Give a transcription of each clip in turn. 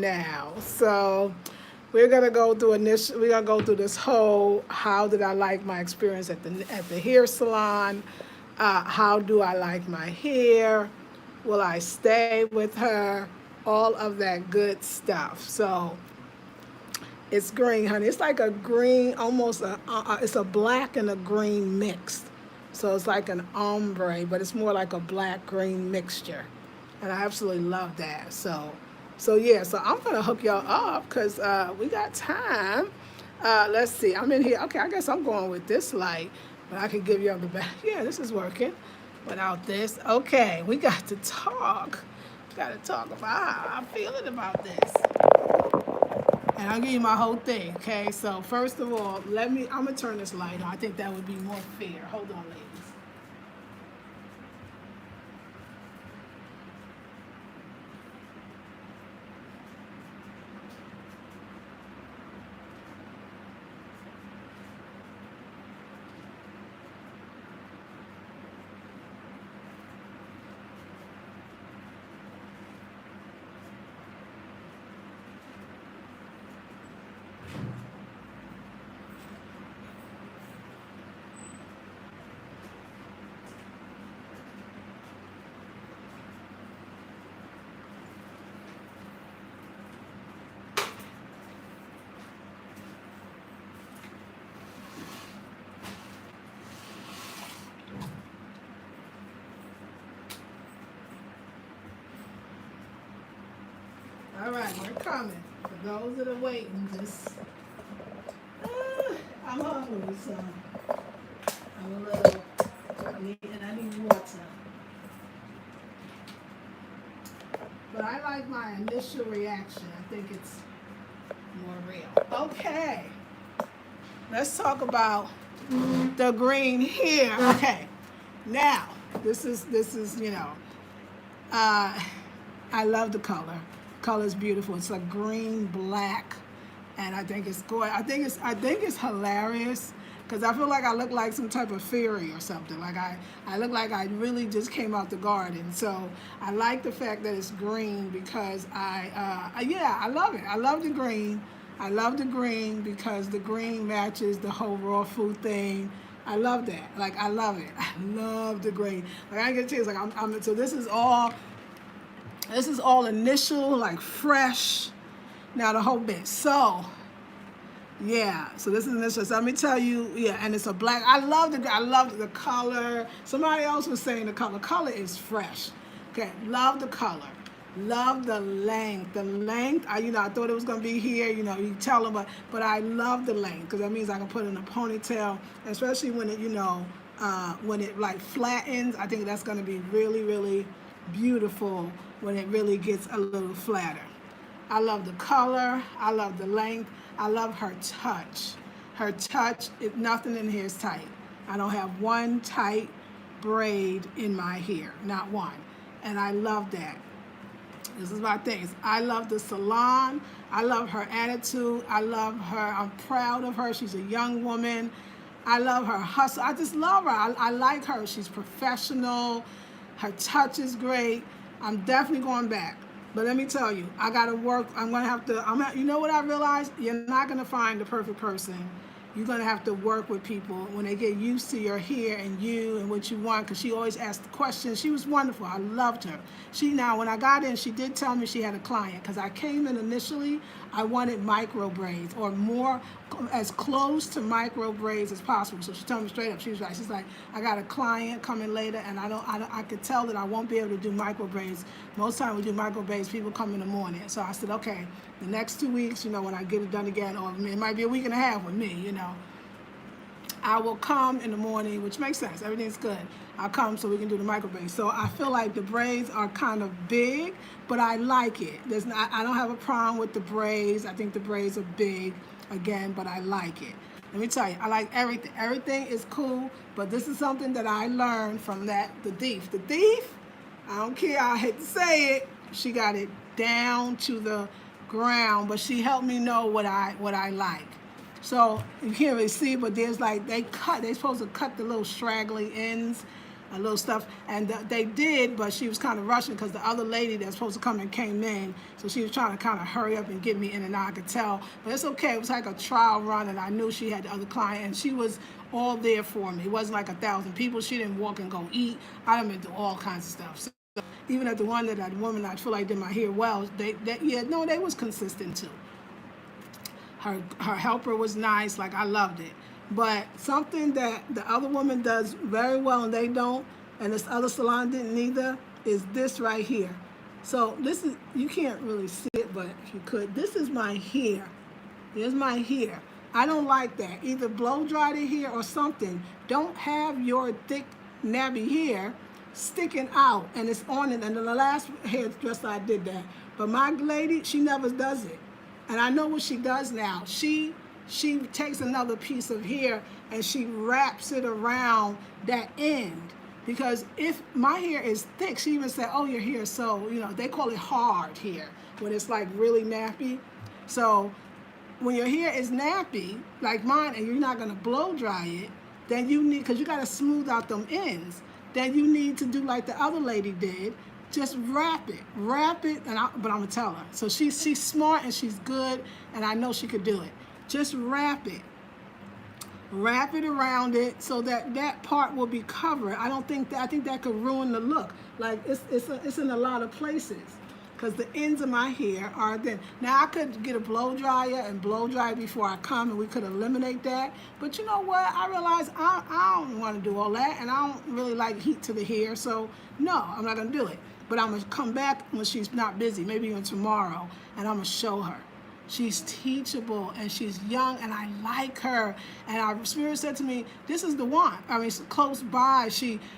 now. So we're gonna go through this whole how did I like my experience at the hair salon, how do I like my hair, will I stay with her, all of that good stuff. So it's green, honey. It's like a green, almost it's a black and a green mixed. So it's like an ombre, but it's more like a black green mixture, and I absolutely love that. So yeah. So I'm gonna hook y'all up because we got time. Let's see. I'm in here. Okay, I guess I'm going with this light, but I can give y'all the back. Yeah, this is working. Without this, okay, we got to talk. Got to talk about how I'm feeling about this. And I'll give you my whole thing, okay? So first of all, I'm gonna turn this light on. I think that would be more fair. Hold on, ladies. All right, we're coming. For those that are waiting, just I'm hungry, so I'm a little. I need water. But I like my initial reaction. I think it's more real. Okay, let's talk about the green here. Okay, now this is uh, I love the color. Color is beautiful. It's like green, black, and I think it's gorgeous. I think it's hilarious because I feel like I look like some type of fairy or something. Like I look like I really just came out the garden. So I like the fact that it's green because I love it. I love the green. I love the green because the green matches the whole raw food thing. I love that. Like I love it. I love the green. Like I get tears. Like I'm so this is all. This is all initial, like fresh. Now the whole bit. So, yeah. So this is initial. So let me tell you, yeah. And it's a black. I love the color. Somebody else was saying the color. Color is fresh. Okay. Love the color. Love the length. The length. I thought it was gonna be here. You tell them, but I love the length because that means I can put it in a ponytail, especially when when it like flattens. I think that's gonna be really, really beautiful when it really gets a little flatter. I love the color. I love the length. I love her touch. Her touch, nothing in here is tight. I don't have one tight braid in my hair, not one. And I love that. This is my thing. I love the salon. I love her attitude. I love her. I'm proud of her. She's a young woman. I love her hustle. I just love her. I like her. She's professional. Her touch is great. I'm definitely going back. But let me tell you, I got to work. You know what I realized? You're not going to find the perfect person. You're going to have to work with people when they get used to your hair and you and what you want, because she always asked the questions. She was wonderful. I loved her. When I got in, she did tell me she had a client, because I came in initially, I wanted micro braids or more, as close to micro braids as possible. So she told me straight up, she's like, I got a client coming later, and I could tell that I won't be able to do micro braids. Most time we do micro braids, people come in the morning. So I said, okay, the next 2 weeks, when I get it done again, or it might be a week and a half with me, I will come in the morning, which makes sense. Everything's good. I'll come so we can do the micro braids. So I feel like the braids are kind of big, but I like it. I don't have a problem with the braids. I think the braids are big, again, but I like it. Let me tell you, I like everything. Everything is cool, but this is something that I learned from the thief. The thief, I don't care, I hate to say it, she got it down to the ground, but she helped me know what I like. So you can't really see, but there's they're supposed to cut the little straggly ends, a little stuff, and they did, but she was kind of rushing because the other lady that's supposed to come in came in, so she was trying to kind of hurry up and get me in and out. I could tell, but it's okay. It was like a trial run, and I knew she had the other client, and she was all there for me. It wasn't like 1,000 people. She didn't walk and go eat. I done been through all kinds of stuff. So even at the woman I feel like did my hair well, they was consistent too. Her helper was nice, like I loved it. But something that the other woman does very well and they don't, and this other salon didn't either, is this right here. So this is, you can't really see it, but if you could, this is my hair. Here's my hair. I don't like that. Either blow dry the hair or something. Don't have your thick, nabby hair sticking out and it's on it. And then the last hairdresser I did that. But my lady, she never does it. And I know what she does now. She takes another piece of hair and she wraps it around that end. Because if my hair is thick, she even said, oh, your hair is so, they call it hard hair, when it's like really nappy. So when your hair is nappy, like mine, and you're not gonna blow dry it, then you need, because you gotta smooth out them ends, then you need to do like the other lady did, just wrap it, but I'm gonna tell her. So she's smart and she's good, and I know she could do it. Just wrap it around it so that that part will be covered. I think that could ruin the look. Like it's in a lot of places, because the ends of my hair are thin. Now I could get a blow dryer and blow dry before I come, and we could eliminate that. But you know what? I realize I don't want to do all that, and I don't really like heat to the hair. So no, I'm not gonna do it. But I'm gonna come back when she's not busy, maybe even tomorrow, and I'm gonna show her. She's teachable and she's young and I like her. And our spirit said to me, this is the one. I mean, close by.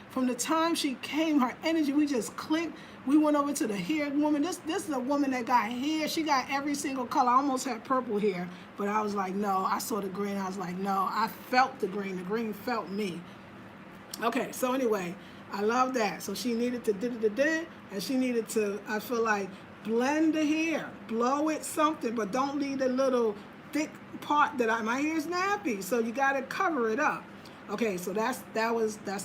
From the time she came, her energy, we just clicked. We went over to the hair woman. This is a woman that got hair. She got every single color. I almost had purple hair, but I was like, no. I saw the green. I was like, no. I felt the green. The green felt me. Okay, so anyway, I love that. So she needed to and she needed to, I feel like, blend the hair, blow it something, but don't leave the little thick part my hair is nappy, so you got to cover it up. Okay, so that's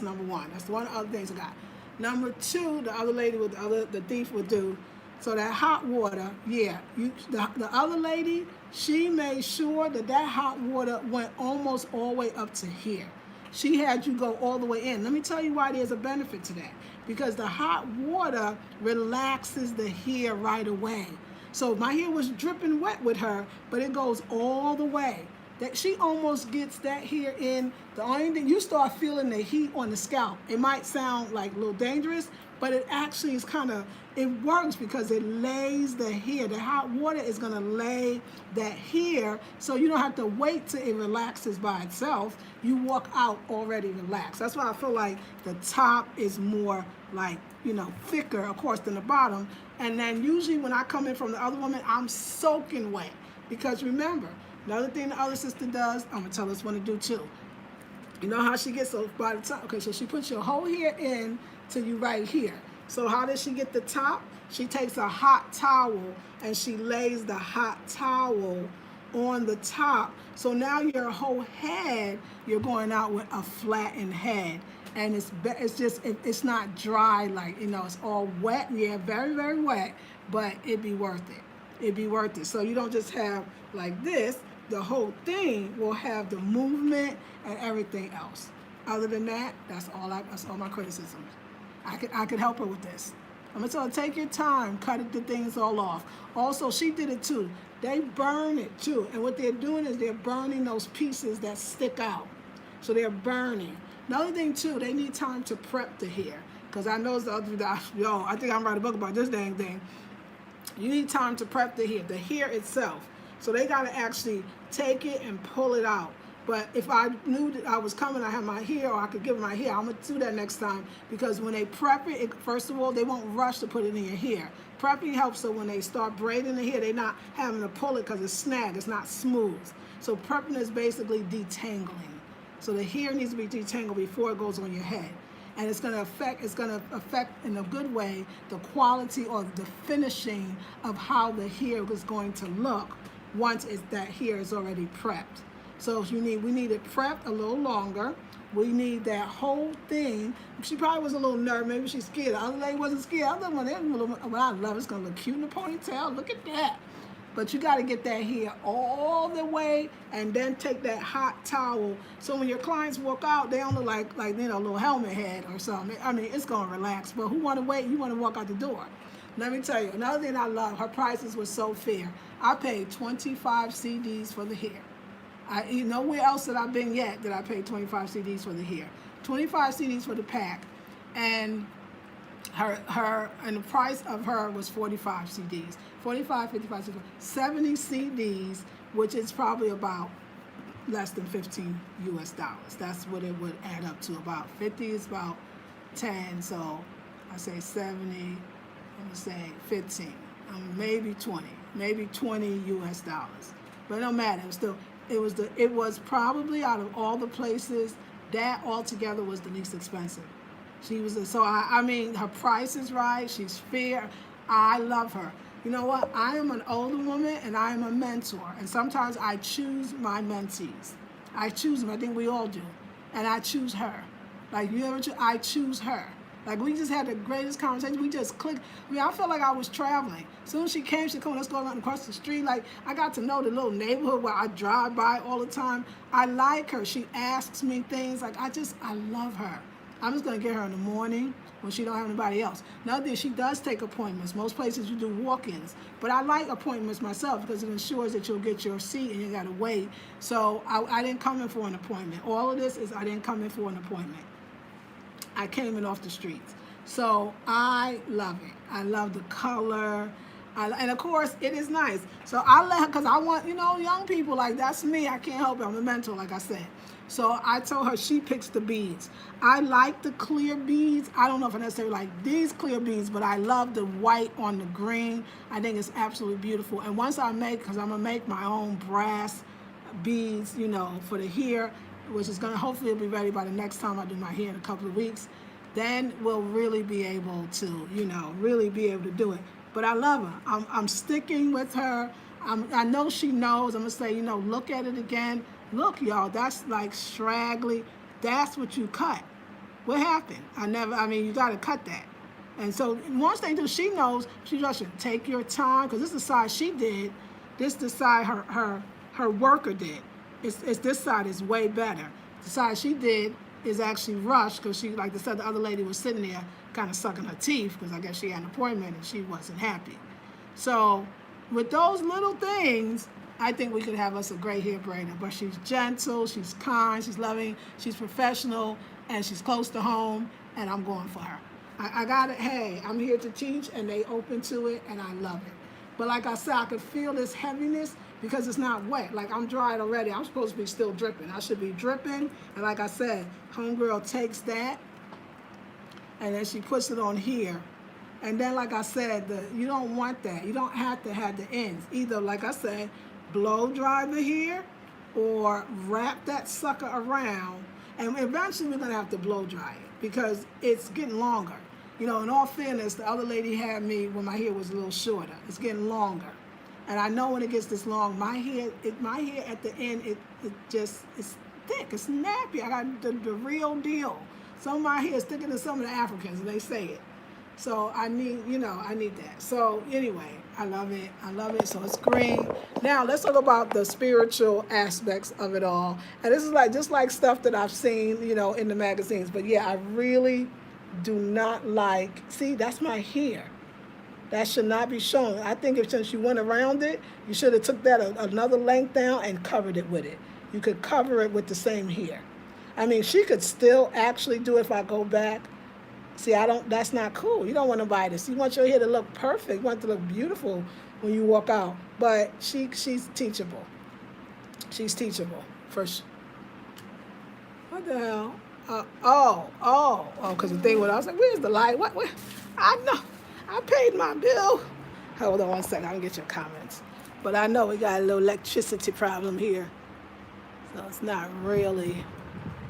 number one. That's one of the other things I got. Number two, the other lady the thief would do. So that hot water, the other lady, she made sure that hot water went almost all the way up to here. She had you go all the way in. Let me tell you why there's a benefit to that. Because the hot water relaxes the hair right away. So my hair was dripping wet with her, but it goes all the way. That she almost gets that hair in. The only thing, you start feeling the heat on the scalp. It might sound like a little dangerous, but it actually is it works because it lays the hair. The hot water is gonna lay that hair, so you don't have to wait till it relaxes by itself. You walk out already relaxed. That's why I feel like the top is more like, thicker, of course, than the bottom. And then usually when I come in from the other woman, I'm soaking wet. Because remember, another thing the other sister does, I'm gonna tell us what to do too. You know how she gets, so by the time, okay, so she puts your whole hair in to you right here. So how does she get the top? She takes a hot towel and she lays the hot towel on the top. So now your whole head, you're going out with a flattened head. And it's not dry, like, it's all wet. Yeah, very, very wet, but it'd be worth it. It'd be worth it. So you don't just have like this. The whole thing will have the movement and everything else. Other than that, that's all my criticisms. I could help her with this. I'm gonna tell her, take your time, cut the things all off. Also, she did it too. They burn it too. And what they're doing is they're burning those pieces that stick out. So they're burning. Another thing too, they need time to prep the hair. Because I know I think I'm writing a book about this dang thing. You need time to prep the hair itself. So they gotta actually take it and pull it out. But if I knew that I was coming, I had my hair, or I could give them my hair, I'm gonna do that next time. Because when they prep it, first of all, they won't rush to put it in your hair. Prepping helps so when they start braiding the hair, they're not having to pull it because it's snagged, it's not smooth. So prepping is basically detangling. So the hair needs to be detangled before it goes on your head. And it's gonna affect in a good way the quality or the finishing of how the hair is going to look once that hair is already prepped. So we need it prepped a little longer. We need that whole thing. She probably was a little nervous. Maybe she's scared. The other lady wasn't scared. The other one, they were a little, well, I love it. It's going to look cute in a ponytail. Look at that. But you got to get that hair all the way and then take that hot towel. So when your clients walk out, they don't look like a little helmet head or something. I mean, it's going to relax. But who want to wait? You want to walk out the door. Let me tell you, another thing I love, her prices were so fair. I paid 25 CDs for the hair. Nowhere else that I've been yet that I paid 25 CDs for the hair. 25 CDs for the pack. And and the price of her was 45 CDs. 45, 55, 65, 70 CDs, which is probably about less than 15 US dollars. That's what it would add up to. About 50 is about 10, so I say 70, I'm gonna say 15, maybe 20 US dollars. But it don't matter, it was probably out of all the places, that altogether was the least expensive. She was, I mean, her price is right, she's fair, I love her. You know what, I am an older woman and I am a mentor, and sometimes I choose my mentees. I choose them, I think we all do, and I choose her. Like, I choose her. Like, we just had the greatest conversation, we just clicked. I mean, I felt like I was traveling. As soon as she came, she come, let's go around across the street. Like, I got to know the little neighborhood where I drive by all the time. I like her, she asks me things, like, I love her. I'm just going to get her in the morning when she don't have anybody else. Another thing, she does take appointments. Most places you do walk-ins. But I like appointments myself because it ensures that you'll get your seat and you got to wait. So I didn't come in for an appointment. All of this is I didn't come in for an appointment. I came in off the streets. So I love it. I love the color. And of course, it is nice. So I let her, because I want, young people, like, that's me. I can't help it. I'm a mentor, like I said. So I told her she picks the beads. I like the clear beads. I don't know if I necessarily like these clear beads, but I love the white on the green. I think it's absolutely beautiful. And once I because I'm going to make my own brass beads, for the hair, which is going to hopefully be ready by the next time I do my hair in a couple of weeks, then we'll really be able to, really be able to do it. But I love her. I'm sticking with her. I know she knows. I'm going to say, look at it again. Look, y'all, that's like straggly. That's what you cut. What happened? You got to cut that. And so once they do, she knows, she just should take your time, because this is the side she did. This is the side her worker did. It's this side is way better. The side she did is actually rushed, because she, like I said, the other lady was sitting there kind of sucking her teeth, because I guess she had an appointment and she wasn't happy. So with those little things, I think we could have us a great hair braider. But she's gentle, she's kind, she's loving, she's professional, and she's close to home, and I'm going for her. I got it. Hey, I'm here to teach, and they open to it, and I love it. But like I said, I could feel this heaviness because it's not wet. Like, I'm dried already. I'm supposed to be still dripping. I should be dripping. And like I said, homegirl takes that, and then she puts it on here. And then, like I said, you don't want that. You don't have to have the ends. Either, like I said, blow dry the hair or wrap that sucker around. And eventually we're going to have to blow dry it because it's getting longer. In all fairness, the other lady had me when my hair was a little shorter. It's getting longer. And I know when it gets this long, my hair at the end, it's thick, it's nappy. I got the real deal. Some of my hair is thicker than some of the Africans, and they say it. So I need, I need that. So anyway, I love it. I love it. So it's green. Now let's talk about the spiritual aspects of it all. And this is just like stuff that I've seen, in the magazines. But yeah, I really do not like, see, that's my hair. That should not be shown. I think since you went around it, you should have took that another length down and covered it with it. You could cover it with the same hair. She could still actually do it if I go back. See, that's not cool. You don't want to buy this. You want your hair to look perfect. You want it to look beautiful when you walk out. But she's teachable. She's teachable. First. What the hell? Because the thing was, I was like, where's the light? What? I know. I paid my bill. Hold on one second. I can get your comments. But I know we got a little electricity problem here. So it's not really.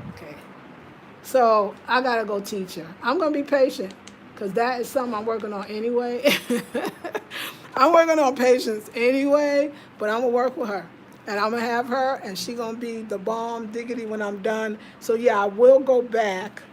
Okay. So I got to go teach her. I'm going to be patient because that is something I'm working on anyway. I'm working on patience anyway, but I'm going to work with her. and I'm gonna have her, and she gonna be the bomb diggity when I'm done. So yeah, I will go back.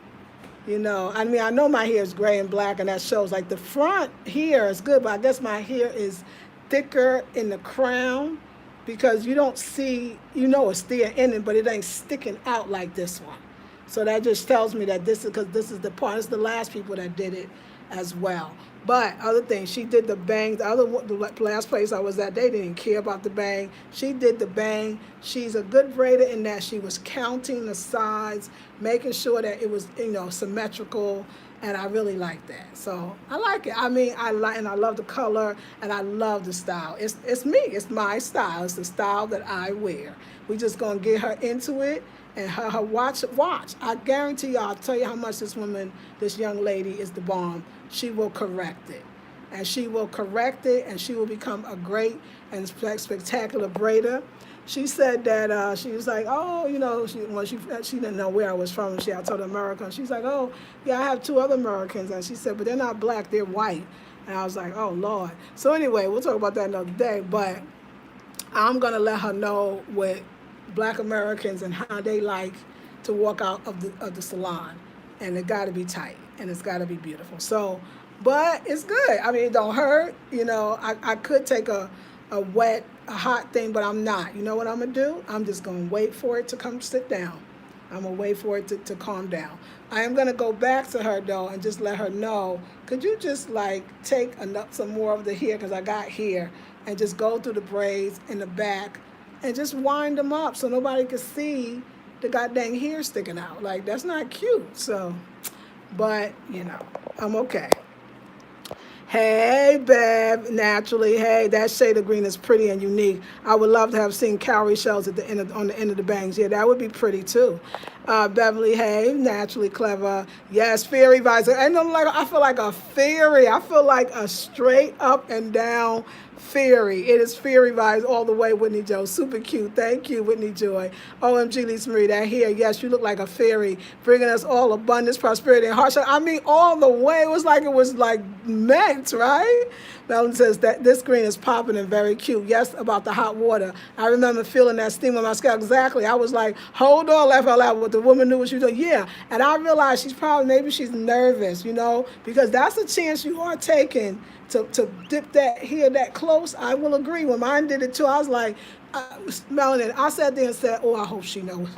You know, I mean, I know my hair is gray and black, and that shows. Like the front here is good, but I guess my hair is thicker in the crown because you don't see, you know, it's there in it, but it ain't sticking out like this one. So that just tells me that this is because this is the part. It's the last people that did it as well. But other things, she did the bang. The last place I was at, they didn't care about the bang. She did the bang. She's a good braider in that she was counting the sides, making sure that it was, you know, symmetrical, and I really like that. So I like it. I mean, I love the color, and I love the style. It's me. It's my style. It's the style that I wear. We just gonna get her into it. And her watch. I guarantee you, I'll tell you how much this woman, this young lady is the bomb. She will correct it. And she will correct it, and she will become a great and spectacular braider. She said that she was like, oh, you know, she didn't know where I was from. I told her American. She's like, oh, yeah, I have 2 other Americans. And she said, but they're not black, they're white. And I was like, oh, Lord. So anyway, we'll talk about that another day. But I'm going to let her know what black Americans and how they like to walk out of the salon, and it got to be tight and it's got to be beautiful. So, but it's good. I mean, it don't hurt. You know, I could take a hot thing, but I'm not. You know what I'm gonna do? I'm just gonna wait for it to come sit down. I'm gonna wait for it to calm down. I am gonna go back to her though and just let her know. Could you just like take some more of the hair, because I got hair, and just go through the braids in the back and just wind them up so nobody can see the goddamn hair sticking out. Like, that's not cute. So, but, you know, I'm okay. Hey, Bev, naturally. Hey, that shade of green is pretty and unique. I would love to have seen cowrie shells at the end on the end of the bangs. Yeah, that would be pretty too. Beverly, hey, naturally clever. Yes, fairy visor. And I feel like a fairy. I feel like a straight up and down fairy. It is fairy vibes all the way, Whitney Joe. Super cute. Thank you, Whitney Joy. OMG, Lisa Marie, that hair. Yes, you look like a fairy, bringing us all abundance, prosperity, and heart. I mean, all the way. It was like meant, right? Melvin says that this green is popping and very cute. Yes, about the hot water. I remember feeling that steam on my scalp. Exactly. I was like, hold on, laugh out loud. But the woman knew what she was doing. Yeah. And I realized maybe she's nervous, you know, because that's a chance you are taking to dip that hair that close. I will agree. When mine did it too, I was like, Melanie, I sat there and said, oh, I hope she knows.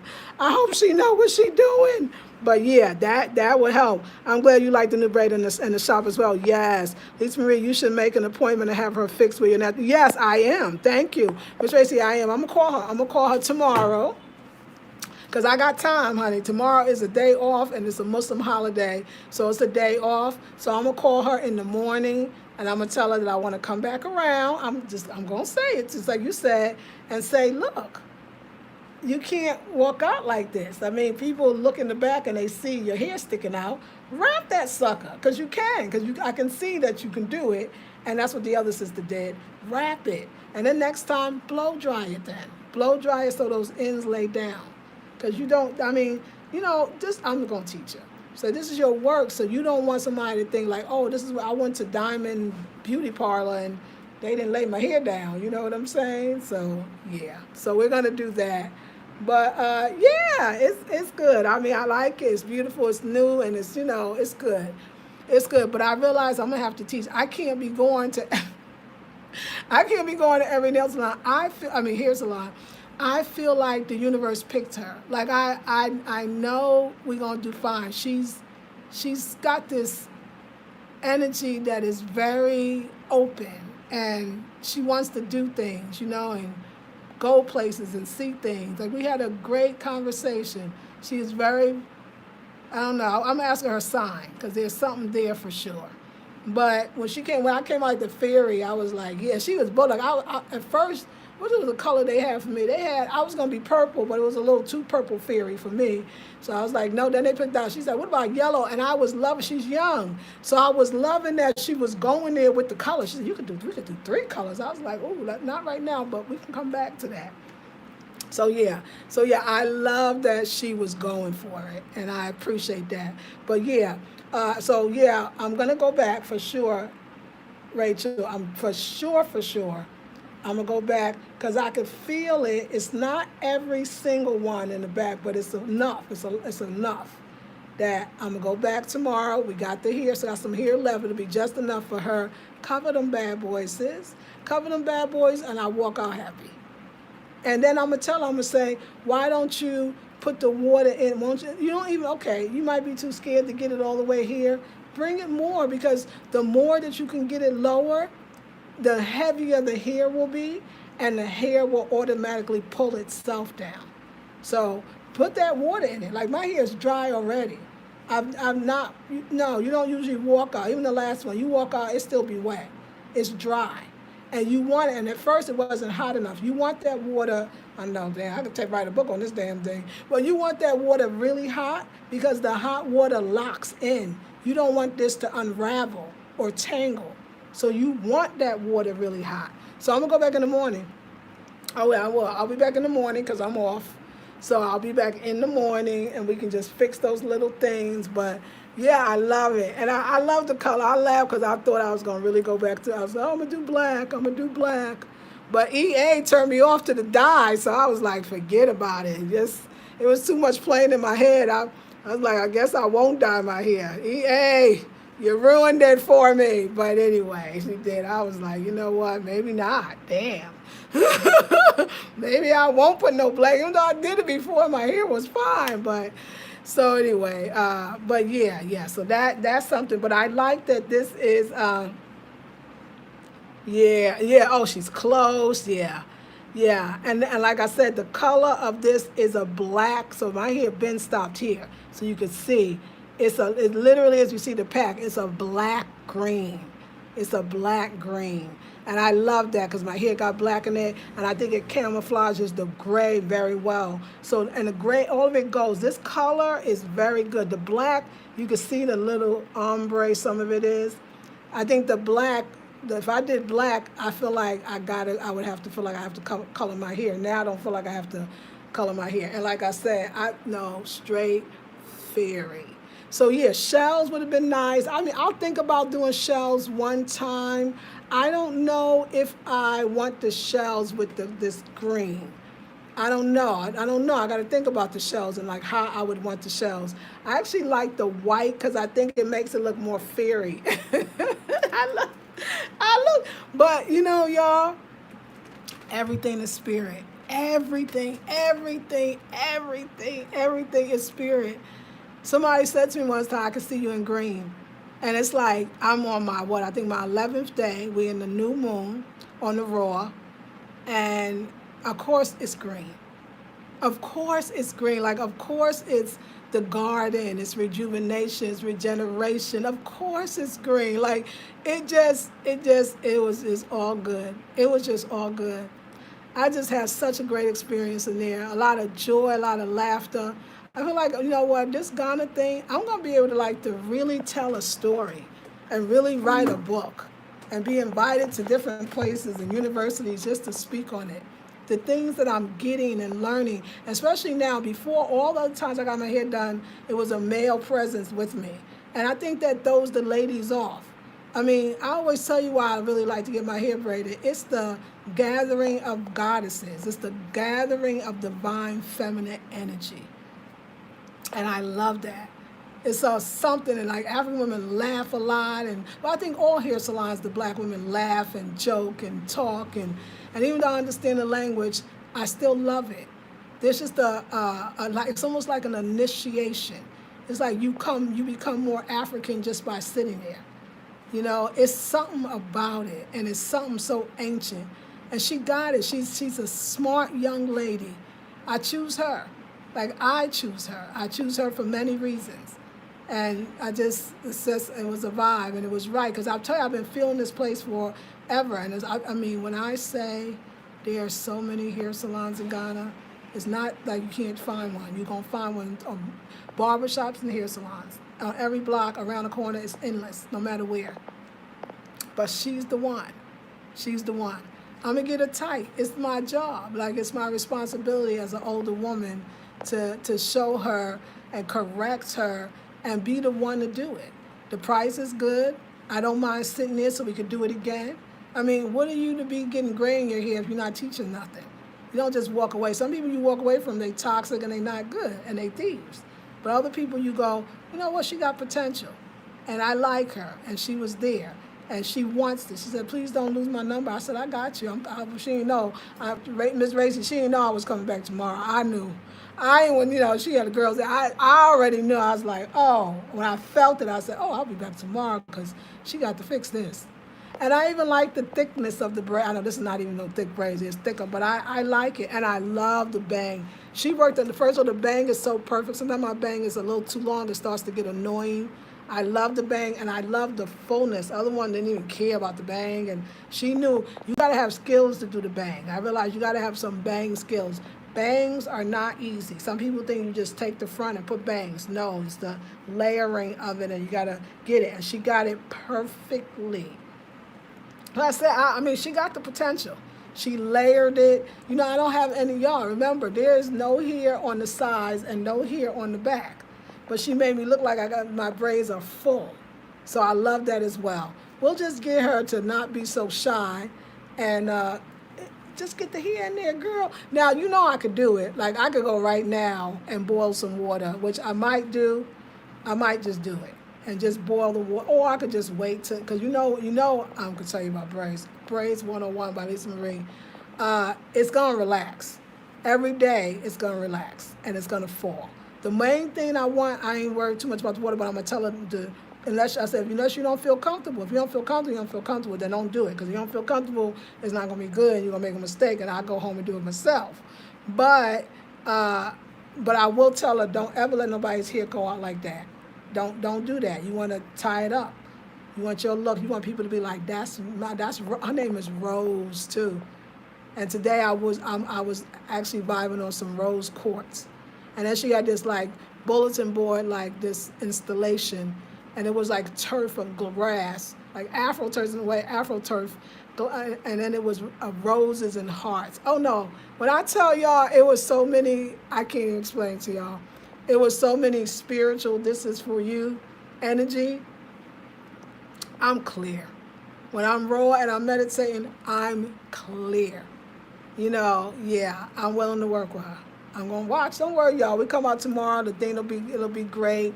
I hope she knows what she doing. But yeah, that would help. I'm glad you like the new braid in the shop as well. Yes. Lisa Marie, you should make an appointment to have her fixed with your. Yes, I am. Thank you. Miss Tracy, I am. I'm going to call her. I'm going to call her tomorrow. Because I got time, honey. Tomorrow is a day off, and it's a Muslim holiday, so it's a day off. So I'm going to call her in the morning, and I'm going to tell her that I want to come back around. I'm going to say it, just like you said, and say, look, you can't walk out like this. I mean, people look in the back, and they see your hair sticking out. Wrap that sucker, because you can, I can see that you can do it, and that's what the other sister did. Wrap it. And then next time, blow dry it then. Blow dry it so those ends lay down. Because you don't, I mean, you know, I'm going to teach you. So this is your work, so you don't want somebody to think like, oh, this is what I went to Diamond Beauty Parlor and they didn't lay my hair down. You know what I'm saying? So, yeah. So we're going to do that. But, yeah, it's good. I mean, I like it. It's beautiful. It's new. And it's, you know, it's good. It's good. But I realize I'm going to have to teach. I can't be going to every nail salon. Hair salon. I feel like the universe picked her. Like I know we're gonna do fine. She's got this energy that is very open, and she wants to do things, you know, and go places and see things. Like we had a great conversation. She is very, I don't know. I'm asking her sign because there's something there for sure. But when I came out like the fairy, I was like, yeah, she was both. Like I at first. What was the color they had for me? I was going to be purple, but it was a little too purple fairy for me. So I was like, no, then they picked out. She said, what about yellow? And I was loving, she's young. So I was loving that she was going there with the colors. She said, we could do 3 colors. I was like, oh, not right now, but we can come back to that. So yeah, I love that she was going for it, and I appreciate that. But yeah, I'm going to go back for sure, Rachel. I'm for sure I'm gonna go back because I could feel it. It's not every single one in the back, but it's enough. It's enough that I'm gonna go back tomorrow. We got the hair, so I got some hair left. It'll be just enough for her. Cover them bad boys, sis. Cover them bad boys, and I walk out happy. And then I'm gonna tell her, I'm gonna say, why don't you put the water in? Won't you? You don't even, okay, you might be too scared to get it all the way here. Bring it more, because the more that you can get it lower, the heavier the hair will be, and the hair will automatically pull itself down. So put that water in it. Like, my hair is dry already. I'm not, no, you don't usually walk out. Even the last one, you walk out, it still be wet. It's dry. And you want it, and at first it wasn't hot enough. You want that water, I know, damn, I could write a book on this damn thing. But you want that water really hot, because the hot water locks in. You don't want this to unravel or tangle. So you want that water really hot. So I'm gonna go back in the morning. Oh yeah, I will. I'll be back in the morning because I'm off. So I'll be back in the morning and we can just fix those little things. But yeah, I love it. And I love the color. I laughed because I thought I was gonna really go back to, I was like, oh, I'm gonna do black, I'm gonna do black. But EA turned me off to the dye, so I was like, forget about it. It was too much playing in my head. I was like, I guess I won't dye my hair. EA, you ruined it for me. But anyway, she did. I was like, you know what? Maybe not. Damn. Maybe I won't put no black. Even though I did it before, my hair was fine. But so anyway, but yeah. So that's something. But I like that this is, yeah. Oh, she's close. Yeah. And like I said, the color of this is a black. So my hair been stopped here, so you can see it literally, as you see the pack, it's a black green. It's a black green. And I love that because my hair got black in it, and I think it camouflages the gray very well. So, and the gray, all of it goes. This color is very good. The black, you can see the little ombre, some of it is. I think the black, if I did black, I feel like I would have to feel like I have to color my hair. Now I don't feel like I have to color my hair. And like I said, straight fairy. So yeah, shells would have been nice. I mean, I'll think about doing shells one time. I don't know if I want the shells with this green. I don't know. I got to think about the shells and like how I would want the shells. I actually like the white because I think it makes it look more fairy. But you know, y'all, everything is spirit. Everything is spirit. Somebody said to me once time, I can see you in green. And it's like, I'm on my 11th day. We're in the new moon on the raw. And of course it's green. Of course it's green. Like, of course it's the garden, it's rejuvenation, it's regeneration. Of course it's green. Like, it's all good. It was just all good. I just had such a great experience in there. A lot of joy, a lot of laughter. I feel like, you know what, this Ghana thing, I'm going to be able to really tell a story and really write a book and be invited to different places and universities just to speak on it. The things that I'm getting and learning, especially now, before all the other times I got my hair done, it was a male presence with me. And I think that throws the ladies off. I mean, I always tell you why I really like to get my hair braided. It's the gathering of goddesses. It's the gathering of divine feminine energy. And I love that. It's something, and like African women laugh a lot, but I think all hair salons, the black women laugh and joke and talk, and even though I understand the language, I still love it. There's just it's almost like an initiation. It's like you become more African just by sitting there. You know, it's something about it, and it's something so ancient. And she got it. She's a smart young lady. I choose her. Like, I choose her. I choose her for many reasons. And it was a vibe, and it was right. Because I'll tell you, I've been feeling this place forever. And when I say there are so many hair salons in Ghana, it's not like you can't find one. You're going to find one on barbershops and hair salons. On every block, around the corner, it's endless, no matter where. But she's the one. She's the one. I'm going to get her tight. It's my job. Like, it's my responsibility as an older woman to show her and correct her and be the one to do it. The price is good. I don't mind sitting there so we can do it again. I mean, what are you to be getting gray in your hair if you're not teaching nothing? You don't just walk away. Some people you walk away from, they toxic and they not good and they thieves. But other people you go, you know what, she got potential. And I like her and she was there. And she wants this. She said, please don't lose my number. I said, I got you. She didn't know. Miss Racy, she didn't know I was coming back tomorrow. I knew. When, she had the girls there. I already knew. I was like, oh, when I felt it, I said, oh, I'll be back tomorrow because she got to fix this. And I even like the thickness of the braid. I know this is not even no thick braids. It's thicker, but I like it. And I love the bang. She worked on the first one. The bang is so perfect. Sometimes my bang is a little too long. It starts to get annoying. I love the bang, and I love the fullness. The other one didn't even care about the bang, and she knew you got to have skills to do the bang. I realized you got to have some bang skills. Bangs are not easy. Some people think you just take the front and put bangs. No, it's the layering of it, and you got to get it. And she got it perfectly. I said, I mean, she got the potential. She layered it. I don't have any, y'all. Remember, there's no hair on the sides and no hair on the back. But she made me look like my braids are full. So I love that as well. We'll just get her to not be so shy and just get the hair in there, girl. Now, I could do it. Like, I could go right now and boil some water, which I might do. I might just do it and just boil the water. Or I could just wait till, because I'm going to tell you about braids. Braids 101 by Lisa Marie. It's going to relax. Every day it's going to relax and it's going to fall. The main thing I ain't worried too much about the water, but I'm going to tell her unless you don't feel comfortable. If you don't feel comfortable, then don't do it. Because if you don't feel comfortable, it's not going to be good and you're going to make a mistake and I'll go home and do it myself. But I will tell her, don't ever let nobody's hair go out like that. Don't do that. You want to tie it up. You want your look. You want people to be like, her name is Rose too. And today I was actually vibing on some rose quartz. And then she had this like bulletin board, like this installation, and it was like turf of grass, like Afro turf in a way, Afro turf, and then it was roses and hearts. Oh no, when I tell y'all, it was so many, I can't even explain to y'all. It was so many spiritual, this is for you, energy. I'm clear. When I'm raw and I'm meditating, I'm clear. I'm willing to work with her. I'm gonna watch. Don't worry, y'all. We come out tomorrow. The thing it'll be great.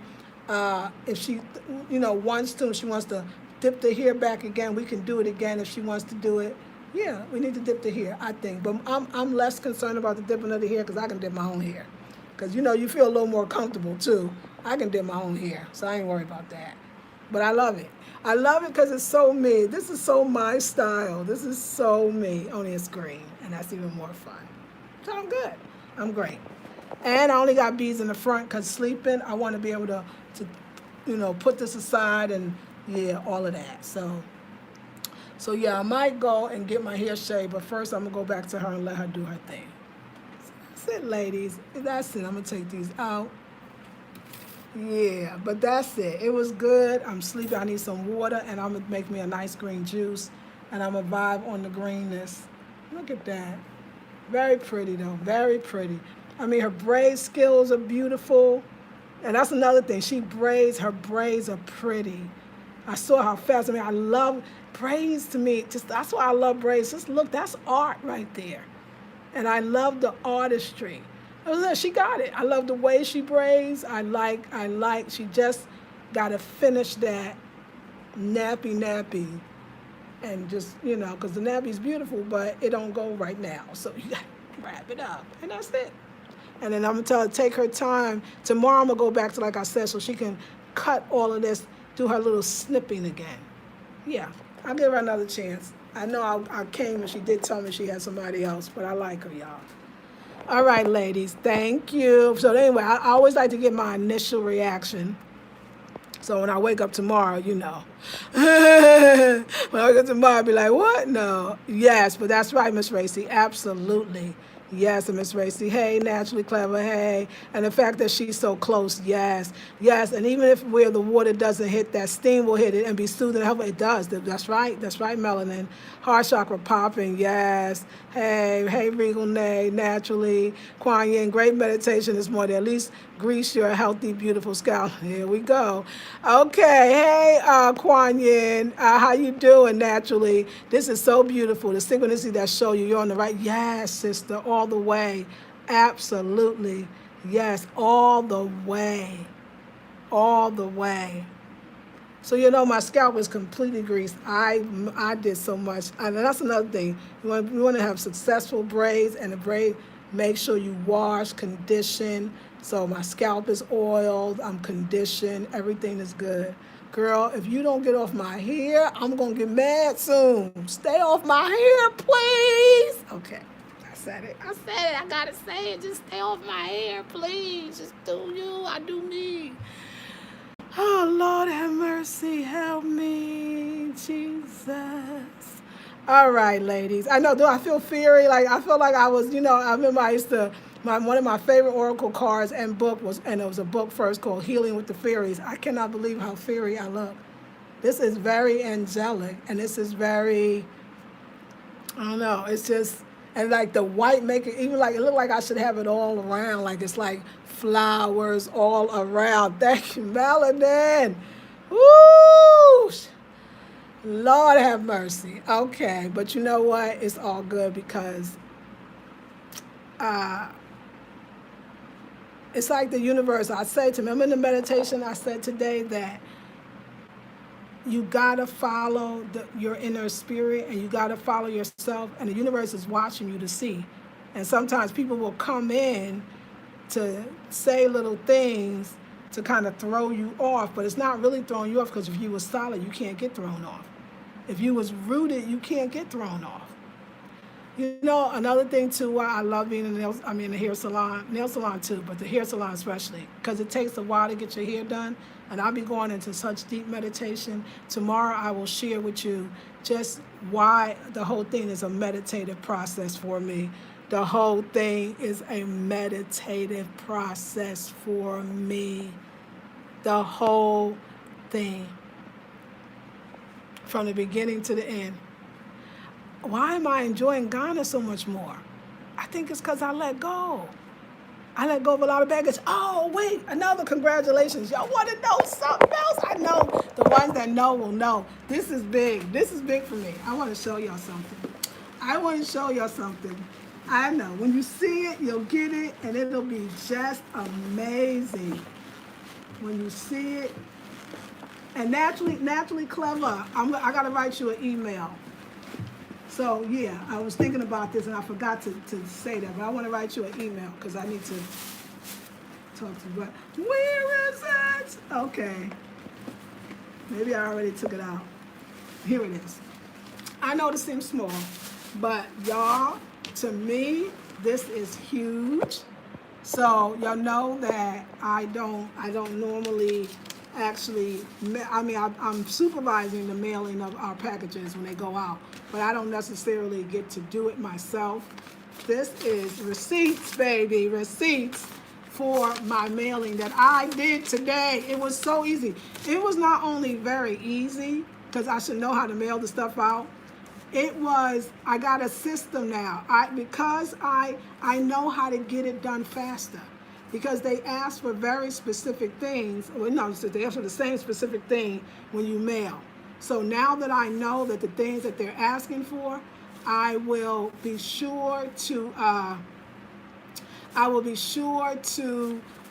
If she, wants to, she wants to dip the hair back again, we can do it again if she wants to do it. Yeah, we need to dip the hair, I think. But I'm less concerned about the dipping of the hair because I can dip my own hair. Because you feel a little more comfortable too. I can dip my own hair, so I ain't worried about that. But I love it. I love it because it's so me. This is so my style. This is so me. Only it's green, and that's even more fun. So I'm good. I'm great. And I only got beads in the front because sleeping, I want to be able to put this aside and, all of that. So yeah, I might go and get my hair shaved, but first I'm going to go back to her and let her do her thing. So that's it, ladies. That's it. I'm going to take these out. Yeah, but that's it. It was good. I'm sleepy. I need some water, and I'm going to make me a nice green juice, and I'm going to vibe on the greenness. Look at that. Very pretty, though. Very pretty. I mean, her braid skills are beautiful. And that's another thing. Her braids are pretty. I saw how fast. I mean, I love braids to me. That's why I love braids. Just look, that's art right there. And I love the artistry. She got it. I love the way she braids. I like, she just got to finish that nappy. And just, because the nappy's beautiful, but it don't go right now. So you got to wrap it up. And that's it. And then I'm going to tell her, take her time. Tomorrow I'm going to go back to, like I said, so she can cut all of this, do her little snipping again. Yeah, I'll give her another chance. I know I came and she did tell me she had somebody else, but I like her, y'all. All right, ladies, thank you. So anyway, I always like to get my initial reaction. So when I wake up tomorrow, when I wake up tomorrow, I'll be like, what? No. Yes, but that's right, Miss Racy. Absolutely. Yes, and Miss Racy, hey, naturally clever, hey. And the fact that she's so close, yes, yes. And even if where the water doesn't hit, that steam will hit it and be soothing and helpful. It does. That's right, Melanin. Heart chakra popping, yes. Hey, Regal Nay, naturally. Kuan Yin, great meditation this morning. At least grease your healthy, beautiful scalp. Here we go. Okay, hey, Kuan Yin, how you doing, naturally? This is so beautiful. The synchronicity that show you you're on the right. Yes, sister, all the way. Absolutely. Yes, all the way. All the way. So my scalp is completely greased. I did so much, and that's another thing. You want to have successful braids, and the braid, make sure you wash, condition. So my scalp is oiled, I'm conditioned, everything is good. Girl, if you don't get off my hair, I'm gonna get mad soon. Stay off my hair, please. Okay, I said it. I gotta say it. Just stay off my hair, please. Just do you. I do me. Oh, Lord have mercy, help me, Jesus. All right, ladies. I know, do I feel fiery? Like, I feel like I was, I remember I used to, one of my favorite oracle cards and book was, and it was a book first called Healing with the Fairies. I cannot believe how fiery I look. This is very angelic, and this is very, I don't know, it's just, and like the white make it, even like, it looked like I should have it all around, like it's like flowers all around. Thank you, Melanin. Woo! Lord have mercy. Okay, but you know what? It's all good because it's like the universe. I say to me, I'm in the meditation, I said today that you gotta follow your inner spirit, and you gotta follow yourself, and the universe is watching you to see. And sometimes people will come in to say little things to kind of throw you off, but it's not really throwing you off, because if you were solid, you can't get thrown off. If you was rooted, you can't get thrown off. Another thing too, why I love being in the hair salon, nail salon too, but the hair salon especially, because it takes a while to get your hair done, and I'll be going into such deep meditation. Tomorrow I will share with you just why the whole thing is a meditative process for me. The whole thing is a meditative process for me. The whole thing. From the beginning to the end. Why am I enjoying Ghana so much more? I think it's because I let go. I let go of a lot of baggage. Oh, wait, another congratulations. Y'all want to know something else? I know the ones that know will know. This is big. This is big for me. I want to show y'all something. I know. When you see it, you'll get it, and it'll be just amazing. When you see it. And naturally clever, I got to write you an email. So, yeah, I was thinking about this, and I forgot to say that, but I want to write you an email because I need to talk to you. But where is it? Okay. Maybe I already took it out. Here it is. I know this seems small, but y'all, to me, this is huge. So y'all know that I don't normally actually, I'm supervising the mailing of our packages when they go out, but I don't necessarily get to do it myself. This is receipts, baby, receipts for my mailing that I did today. It was so easy. It was not only very easy, because I should know how to mail the stuff out. I got a system now. Because I know how to get it done faster. Because they ask for very specific things. Well, no, they ask for the same specific thing when you mail. So now that I know that the things that they're asking for, I will be sure to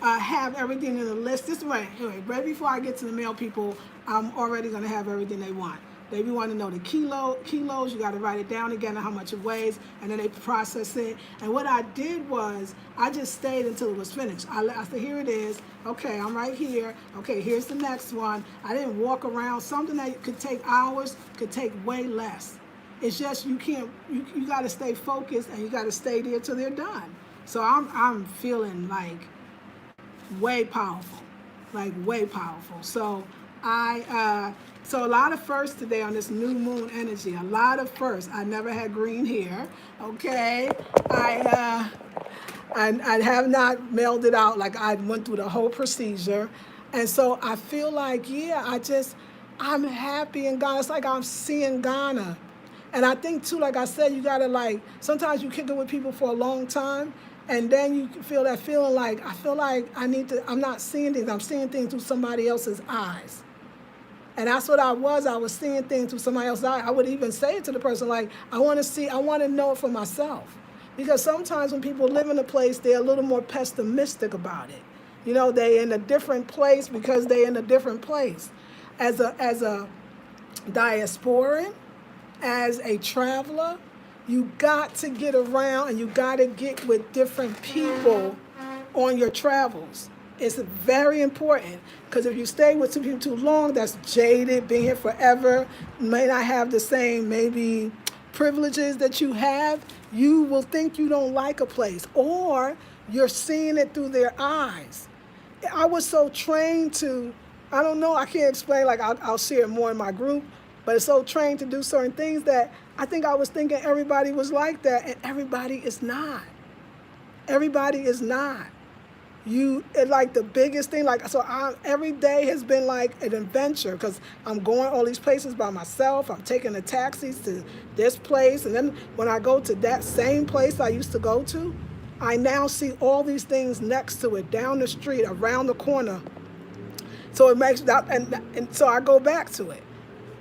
have everything in the list. This way, anyway, right before I get to the mail people, I'm already going to have everything they want. They want to know the kilos. You got to write it down again, how much it weighs, and then they process it. And what I did was I just stayed until it was finished. I said, here it is. Okay, I'm right here. Okay, here's the next one. I didn't walk around. Something that could take hours could take way less. It's just you got to stay focused, and you got to stay there till they're done. So I'm feeling like way powerful. So So a lot of firsts today on this new moon energy. A lot of firsts. I never had green hair. Okay, I have not mailed it out. Like, I went through the whole procedure, and so I feel like, yeah, I'm happy in Ghana. It's like I'm seeing Ghana. And I think too, like I said, you gotta, like, sometimes you kick it with people for a long time, and then you feel that feeling like, I feel like I'm not seeing things, I'm seeing things through somebody else's eyes. And that's what I was seeing things through somebody else's eyes. I would even say it to the person, like, I want to know it for myself. Because sometimes when people live in a place, they're a little more pessimistic about it. You know, they're in a different place because they're in a different place. As a diasporan, as a traveler, you got to get around and you got to get with different people on your travels. It's very important, because if you stay with some people too long, that's jaded, been here forever, may not have the same maybe privileges that you have, you will think you don't like a place, or you're seeing it through their eyes. I was so trained to, I don't know, I can't explain, like I'll share it more in my group, but it's so trained to do certain things that I think I was thinking everybody was like that, and everybody is not. Everybody is not. It's like the biggest thing, like, so every day has been like an adventure, because I'm going all these places by myself. I'm taking the taxis to this place, and then when I go to that same place I used to go to, I now see all these things next to it, down the street, around the corner. So it makes that, and so I go back to it.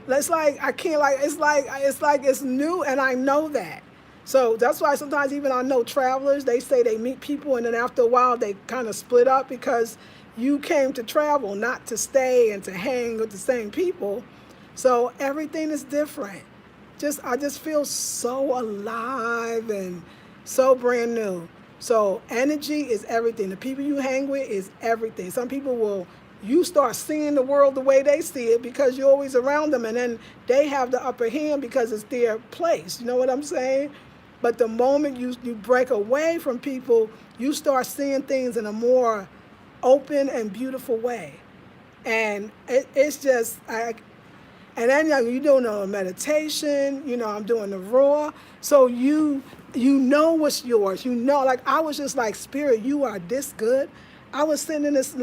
It's like I can't, like, it's like it's new, and I know that. So that's why sometimes even I know travelers, they say they meet people and then after a while they kind of split up, because you came to travel, not to stay and to hang with the same people. So everything is different. I just feel so alive and so brand new. So energy is everything. The people you hang with is everything. Some people you start seeing the world the way they see it because you're always around them, and then they have the upper hand because it's their place. You know what I'm saying? But the moment you break away from people, you start seeing things in a more open and beautiful way. And it's just, and then you're doing a meditation, I'm doing the raw. So you know what's yours. Like, I was just like, Spirit, you are this good. I was sitting in this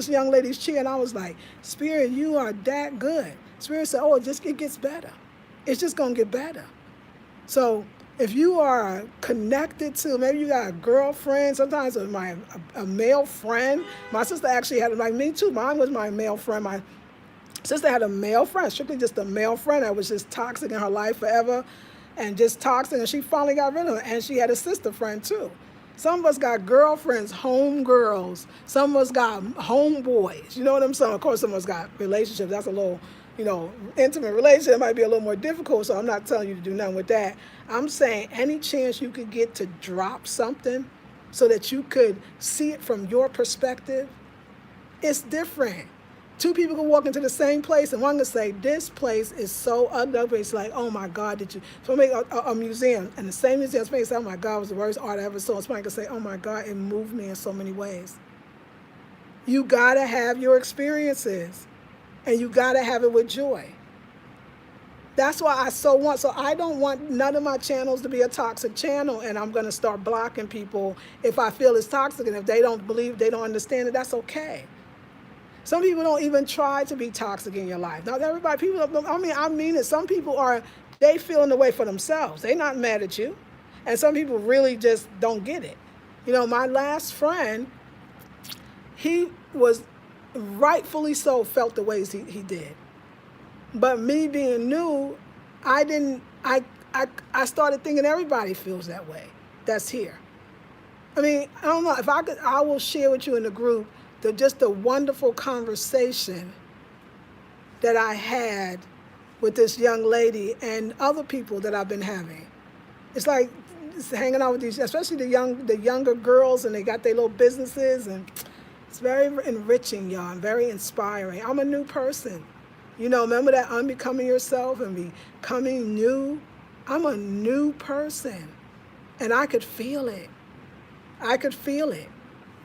young lady's chair, and I was like, Spirit, you are that good. Spirit said, oh, it gets better. It's just going to get better. So if you are connected to, maybe you got a girlfriend, sometimes a male friend. My sister actually had, like me too, mine was my male friend. My sister had a male friend, strictly just a male friend that was just toxic in her life forever, and just toxic, and she finally got rid of her. And she had a sister friend too. Some of us got girlfriends, home girls. Some of us got homeboys. You know what I'm saying? Of course, some of us got relationships. That's a little, intimate relationship might be a little more difficult, so I'm not telling you to do nothing with that. I'm saying any chance you could get to drop something so that you could see it from your perspective, it's different. Two people can walk into the same place, and one can say, this place is so ugly. It's like, oh my God, so make a museum, and the same museum, somebody say, oh my God, it was the worst art I ever saw. Somebody can say, oh my God, it moved me in so many ways. You gotta have your experiences, and you gotta have it with joy. That's why I don't want none of my channels to be a toxic channel, and I'm gonna start blocking people if I feel it's toxic, and if they don't understand it, that's okay. Some people don't even try to be toxic in your life. Not everybody, I mean it. Some people they feeling the way for themselves. They're not mad at you. And some people really just don't get it. My last friend, he was rightfully so felt the ways he did. But me being new, I started thinking everybody feels that way that's here. I mean, I don't know, I will share with you in the group just the wonderful conversation that I had with this young lady and other people that I've been having. It's like hanging out with these, especially the younger girls, and they got their little businesses, and it's very enriching, y'all, and very inspiring. I'm a new person. Remember that unbecoming yourself and becoming new? I'm a new person, and I could feel it.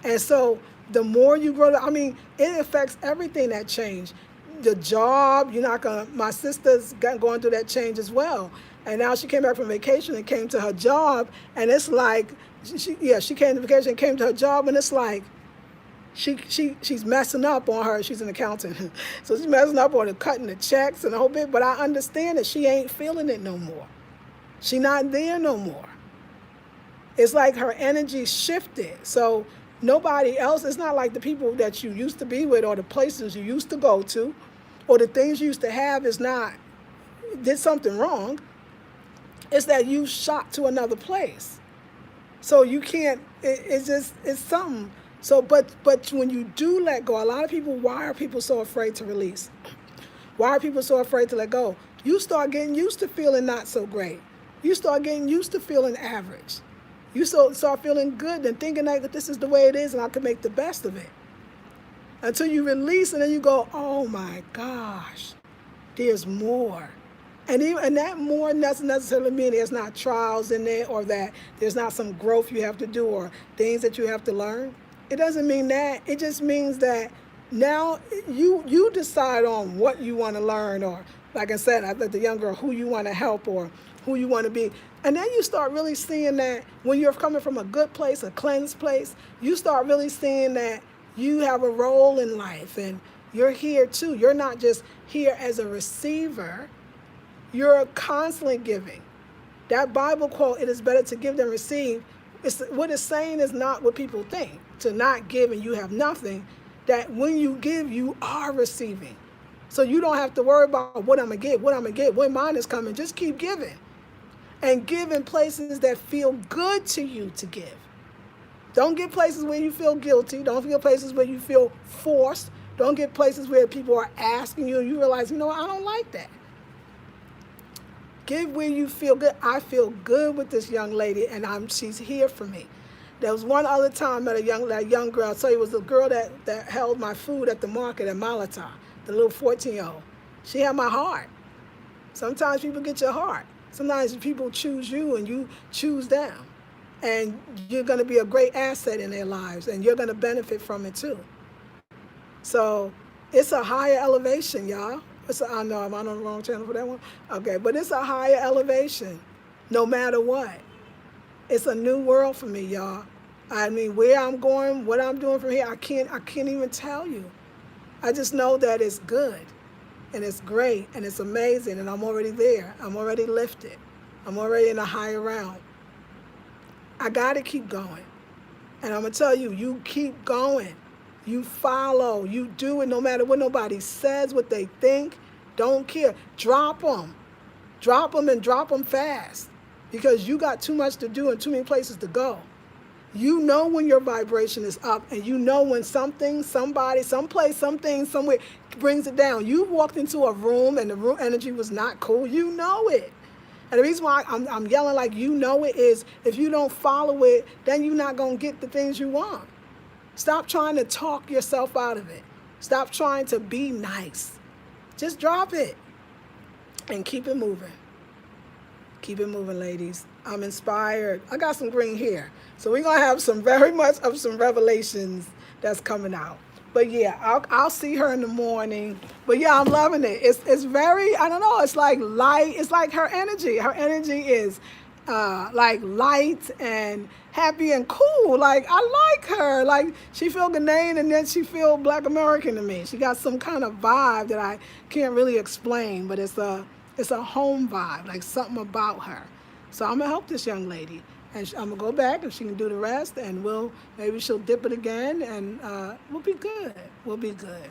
And so the more you grow, it affects everything, that change. the job, you're not gonna. My sister's going through that change as well, and now she came back from vacation and came to her job, and it's like, she came to vacation and came to her job, and it's like, she's messing up on her. She's an accountant, so she's messing up on the cutting the checks and the whole bit. But I understand that she ain't feeling it no more. She not there no more. It's like her energy shifted. So nobody else, it's not like the people that you used to be with or the places you used to go to or the things you used to have did something wrong. It's that you shot to another place. So you can't, it's something. So, but when you do let go, a lot of people, why are people so afraid to release? Why are people so afraid to let go? You start getting used to feeling not so great. You start getting used to feeling average. You start feeling good and thinking that this is the way it is and I can make the best of it. Until you release and then you go, oh my gosh, there's more. And that more doesn't necessarily mean there's not trials in there or that there's not some growth you have to do or things that you have to learn. It doesn't mean that. It just means that now you decide on what you want to learn, or like I said, I let the young girl, who you want to help or who you want to be. And then you start really seeing that when you're coming from a good place, a cleansed place, you start really seeing that you have a role in life and you're here too. You're not just here as a receiver. You're constantly giving. That Bible quote, it is better to give than receive, what it's saying is not what people think. To not give and you have nothing, that when you give, you are receiving. So you don't have to worry about what I'm going to get, when mine is coming. Just keep giving. And give in places that feel good to you to give. Don't get places where you feel guilty. Don't get places where you feel forced. Don't get places where people are asking you and you realize, I don't like that. Give where you feel good. I feel good with this young lady, and she's here for me. There was one other time I met that young girl. I'll tell you, it was the girl that held my food at the market at Malata, the little 14-year-old. She had my heart. Sometimes people get your heart. Sometimes people choose you and you choose them. And you're going to be a great asset in their lives, and you're going to benefit from it too. So it's a higher elevation, y'all. I know I'm on the wrong channel for that one. Okay, but it's a higher elevation no matter what. It's a new world for me, y'all. I mean, where I'm going, what I'm doing from here, I can't even tell you. I just know that it's good and it's great and it's amazing, and I'm already there. I'm already lifted. I'm already in a higher realm. I got to keep going. And I'm going to tell you, you keep going. You follow. You do it no matter what nobody says, what they think. Don't care. Drop them. Drop them and drop them fast, because you got too much to do and too many places to go. You know when your vibration is up, and you know when something, somebody, someplace, something, somewhere brings it down. You walked into a room and the room energy was not cool. You know it. And the reason why I'm yelling like you know it is, if you don't follow it, then you're not going to get the things you want. Stop trying to talk yourself out of it. Stop trying to be nice. Just drop it and keep it moving. Keep it moving, ladies. I'm inspired. I got some green hair. So we're going to have very much of some revelations that's coming out. But yeah, I'll see her in the morning. But yeah, I'm loving it. It's very, I don't know, it's like light. It's like her energy. Her energy is like light and happy and cool. Like, I like her. Like, she feel Ghanaian and then she feel Black American to me. She got some kind of vibe that I can't really explain, but it's a home vibe, like something about her. So I'm gonna help this young lady, and I'm gonna go back and she can do the rest, and maybe she'll dip it again, and we'll be good. We'll be good.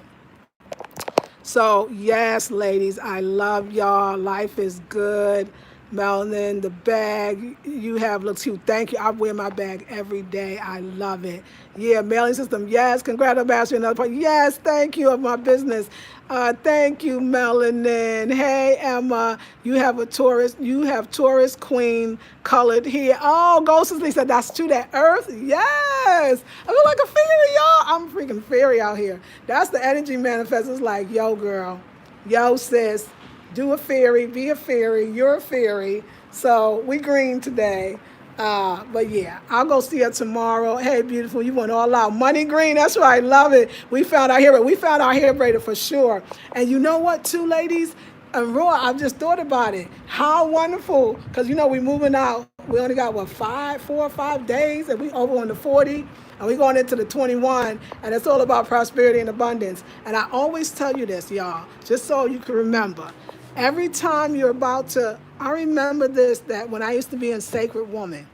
So yes, ladies, I love y'all. Life is good. Melanin, the bag you have looks cute. Thank you. I wear my bag every day. I love it. Yeah, mailing system. Yes, congrats, Ambassador. Another part. Yes, thank you of my business. Thank you, Melanin. Hey, Emma, you have Taurus Queen colored here. Oh, Ghostly said that's true. That Earth. Yes, I look like a fairy, y'all. I'm a freaking fairy out here. That's the energy manifest. It's like, yo, girl, yo, sis. Do a fairy, be a fairy, you're a fairy. So we green today. But yeah, I'll go see her tomorrow. Hey, beautiful, you went all out. Money green, that's right, love it. We found our hair, braider for sure. And you know what, too, ladies? And Roy, I've just thought about it. How wonderful, because we moving out. We only got 4 or 5 days, and we over on the 40, and we going into the 21, and it's all about prosperity and abundance. And I always tell you this, y'all, just so you can remember. Every time you're about to, I remember this, that when I used to be in Sacred Woman,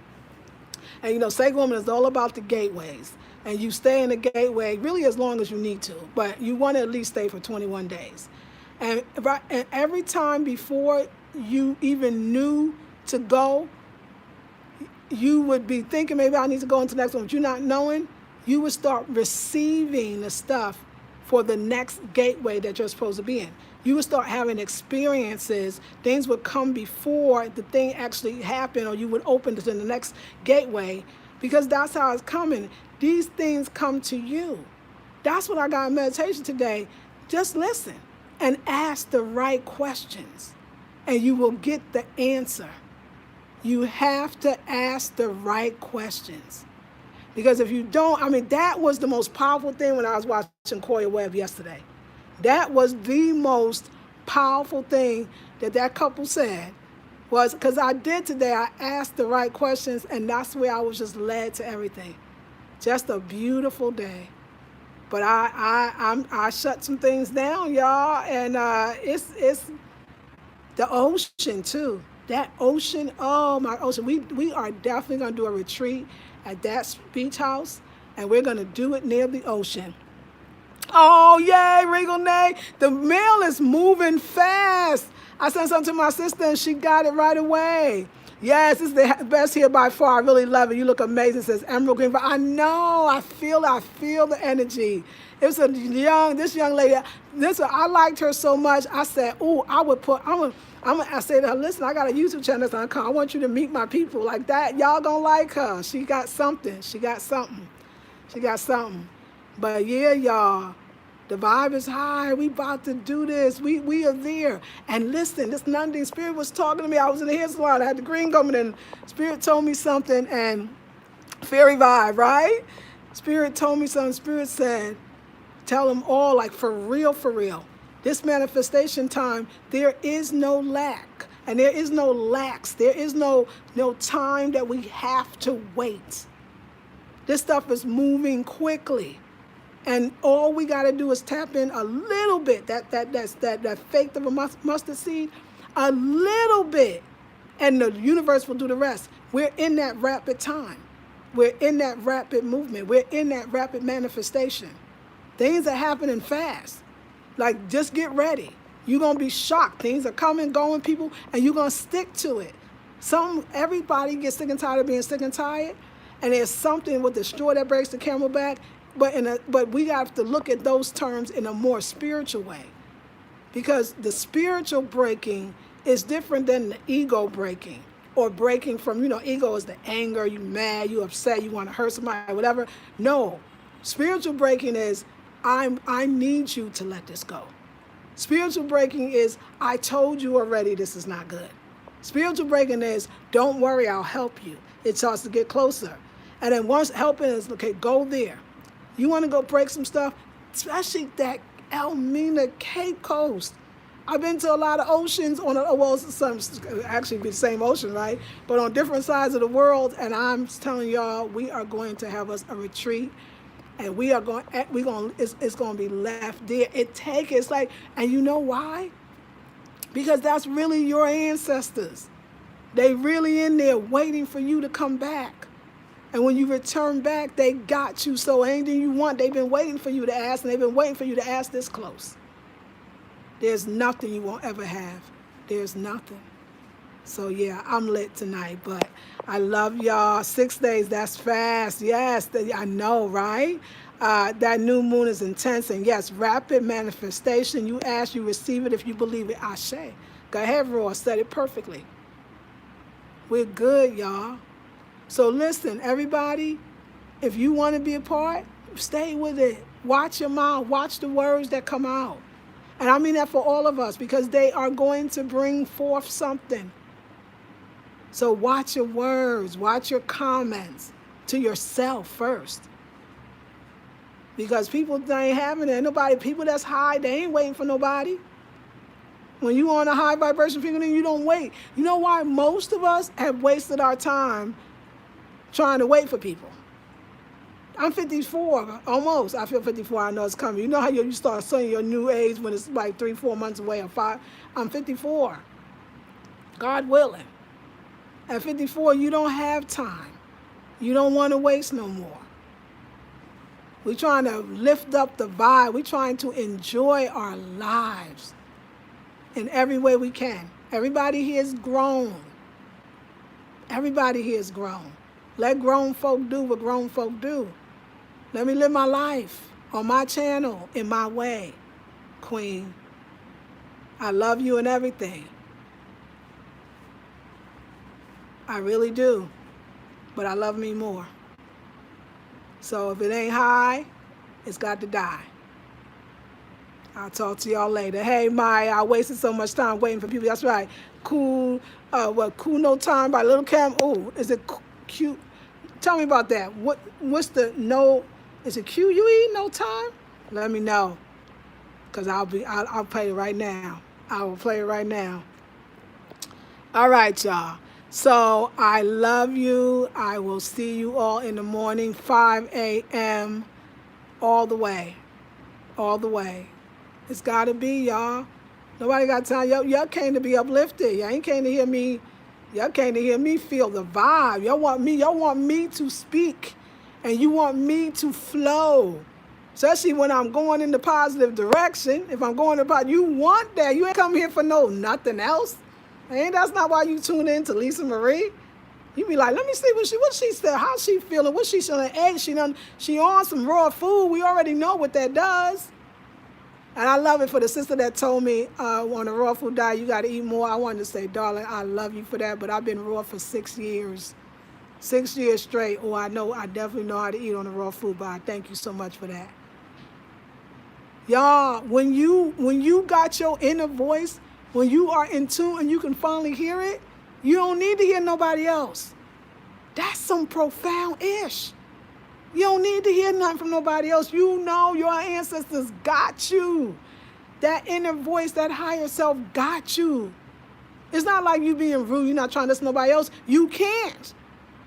and Sacred Woman is all about the gateways, and you stay in the gateway really as long as you need to, but you want to at least stay for 21 days. And every time before you even knew to go, you would be thinking, maybe I need to go into the next one, but you're not knowing, you would start receiving the stuff for the next gateway that you're supposed to be in. You would start having experiences. Things would come before the thing actually happened, or you would open to the next gateway, because that's how it's coming. These things come to you. That's what I got in meditation today. Just listen and ask the right questions, and you will get the answer. You have to ask the right questions. Because if you don't, that was the most powerful thing when I was watching Koya Webb yesterday. That was the most powerful thing that couple said, was because I did today. I asked the right questions, and that's where I was just led to everything. Just a beautiful day. But I shut some things down, y'all, and it's the ocean too. That ocean, oh my ocean. We are definitely gonna do a retreat at that beach house, and we're gonna do it near the ocean. Oh, yay, Regal Nay. The mail is moving fast. I sent something to my sister, and she got it right away. Yes, this is the best here by far. I really love it. You look amazing, says Emerald Green. But I know, I feel the energy. It's this young lady. I liked her so much. I said, I say to her, listen, I got a YouTube channel that's on call. I want you to meet my people like that. Y'all gonna like her. She got something. But yeah, y'all, the vibe is high. We about to do this. We are there. And listen, this Nunding Spirit was talking to me. I was in the hair salon. I had the green coming in. Spirit told me something, and fairy vibe, right? Spirit told me something. Spirit said, tell them all, like for real. This manifestation time, there is no lack. And there is no lax. There is no time that we have to wait. This stuff is moving quickly. And all we got to do is tap in a little bit, that faith of a mustard seed, a little bit, and the universe will do the rest. We're in that rapid time. We're in that rapid movement. We're in that rapid manifestation. Things are happening fast. Like, just get ready. You're going to be shocked. Things are coming, going, people, and you're going to stick to it. Everybody gets sick and tired of being sick and tired, and there's something with the straw that breaks the camel back. But we have to look at those terms in a more spiritual way, because the spiritual breaking is different than the ego breaking, or breaking from, ego is the anger, you mad, you upset, you want to hurt somebody, whatever. No, spiritual breaking is, I need you to let this go. Spiritual breaking is, I told you already this is not good. Spiritual breaking is, don't worry, I'll help you. It starts to get closer. And then once helping is, okay, go there. You want to go break some stuff, especially that Elmina Cape Coast. I've been to a lot of oceans some actually be the same ocean, right? But on different sides of the world, and I'm telling y'all, we are going to have us a retreat, and it's going to be left there. It's like, and you know why? Because that's really your ancestors. They really in there waiting for you to come back. And when you return back, they got you. So anything you want, they've been waiting for you to ask, and they've been waiting for you to ask this close. There's nothing you won't ever have. There's nothing. So yeah, I'm lit tonight, but I love y'all. 6 days, that's fast. Yes, I know, right? That new moon is intense, and yes, rapid manifestation. You ask, you receive it. If you believe it, Ashe. Go ahead, Roy, said it perfectly. We're good, y'all. So listen, everybody, if you want to be a part, stay with it. Watch your mouth. Watch the words that come out. And I mean that for all of us, because they are going to bring forth something. So watch your words, watch your comments to yourself first. Because people ain't having it. Nobody, people that's high, they ain't waiting for nobody. When you on a high vibration frequency, you don't wait. You know why most of us have wasted our time trying to wait for people? I'm 54, almost. I feel 54. I know it's coming. You know how you start saying your new age when it's like 3-4 months away or 5. I'm 54. God willing. At 54, you don't have time. You don't want to waste no more. We're trying to lift up the vibe. We're trying to enjoy our lives in every way we can. Everybody here is grown. Everybody here is grown. Let grown folk do what grown folk do. Let me live my life on my channel, in my way, Queen. I love you and everything. I really do. But I love me more. So if it ain't high, it's got to die. I'll talk to y'all later. Hey, Maya, I wasted so much time waiting for people. That's right. Cool, Cool No Time by Little Cam. Oh, is it cute? Tell me about that. What's the no? Is it QUE, No Time? Let me know, cause I'll play it right now. I will play it right now. All right, y'all. So I love you. I will see you all in the morning, 5 a.m. all the way, all the way. It's gotta be, y'all. Nobody got time. Y'all came to be uplifted. Y'all ain't came to hear me. Y'all came to hear me feel the vibe. Y'all want me to speak, and you want me to flow. Especially when I'm going in the positive direction. If I'm going about, you want that. You ain't come here for nothing else. And that's not why you tune in to Lisa Marie. You be like, let me see what she said, how she feeling, what she feeling. Eggs, she on some raw food. We already know what that does. And I love it for the sister that told me on a raw food diet, you got to eat more. I wanted to say, darling, I love you for that, but I've been raw for 6 years. 6 years straight. Oh, I definitely know how to eat on a raw food, but I thank you so much for that. Y'all, when you got your inner voice, when you are in tune and you can finally hear it, you don't need to hear nobody else. That's some profound-ish. You don't need to hear nothing from nobody else. You know your ancestors got you. That inner voice, that higher self got you. It's not like you being rude. You're not trying to listen to nobody else. You can't.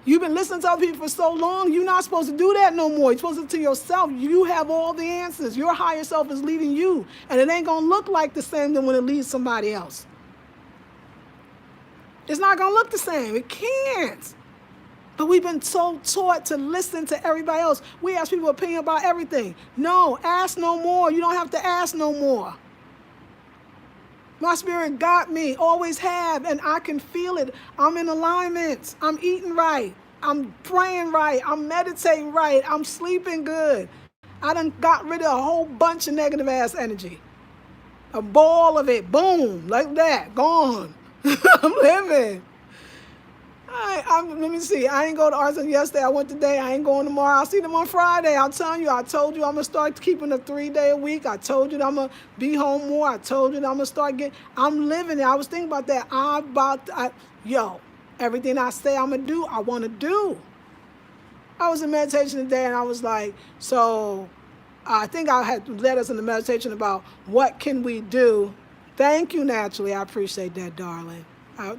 You've been listening to other people for so long, you're not supposed to do that no more. You're supposed to listen to yourself. You have all the answers. Your higher self is leading you. And it ain't going to look like the same than when it leads somebody else. It's not going to look the same. It can't. But we've been so taught to listen to everybody else. We ask people opinion about everything. No, ask no more. You don't have to ask no more. My spirit got me, always have, and I can feel it. I'm in alignment. I'm eating right. I'm praying right. I'm meditating right. I'm sleeping good. I done got rid of a whole bunch of negative ass energy. A ball of it, boom, like that, gone. I'm living. Let me see. I ain't go to Arts yesterday. I went today. I ain't going tomorrow. I'll see them on Friday. I'm telling you. I told you I'm going to start keeping a 3-day a week. I told you that I'm going to be home more. I told you that I'm going to start getting. I'm living it. I was thinking about that. Everything I say I'm going to do, I want to do. I was in meditation today and I was like, so I think I had led us in the meditation about what can we do. Thank you, Naturally. I appreciate that, darling.